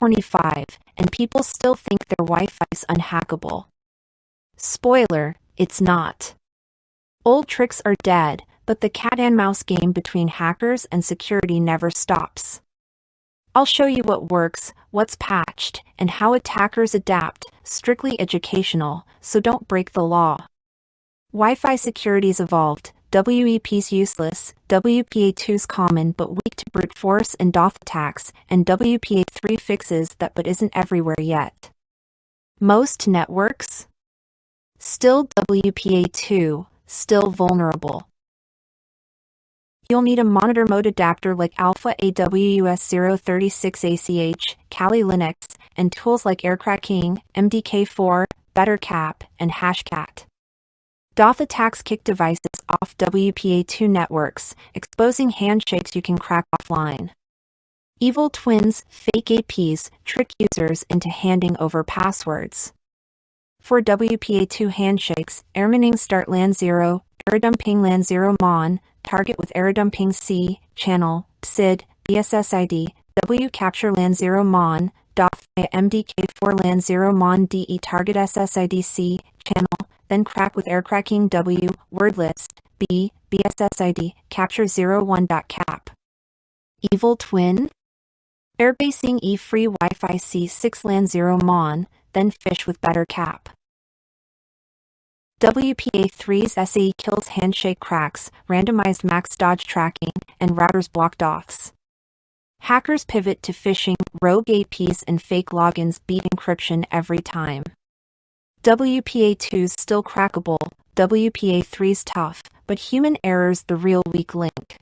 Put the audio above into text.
2025, and people still think their Wi-Fi's unhackable. Spoiler, it's not. Old tricks are dead, but the cat-and-mouse game between hackers and security never stops. I'll show you what works, what's patched, and how attackers adapt, strictly educational, so don't break the law. Wi-Fi security's evolved, WEP's useless, WPA2's common but weak to brute force and deauth attacks, and WPA3 fixes that but isn't everywhere yet. Most networks? Still WPA2, still vulnerable. You'll need a monitor mode adapter like Alfa AWS036ACH, Kali Linux, and tools like aircrack-ng, MDK4, BetterCap, and Hashcat. Deauth attacks kick devices off WPA2 networks, exposing handshakes you can crack offline. Evil twins, fake APs, trick users into handing over passwords. For WPA2 handshakes, airmaning start LAN 0, aerodumping LAN 0 MON, target with aerodumping C, channel, PSID, BSSID, W capture LAN 0 MON, deauth via MDK4 LAN 0 MON DE target SSID C, channel, then crack with aircrack-ng W, word list, B, BSSID, capture 01.cap. Evil twin? Airbasing E free Wi-Fi C6 LAN 0 MON, then phish with BetterCap. WPA3's SAE kills handshake cracks, randomized max dodge tracking, and routers block deauths. Hackers pivot to phishing, rogue APs and fake logins beat encryption every time. WPA2's still crackable, WPA3's tough, but human error's the real weak link.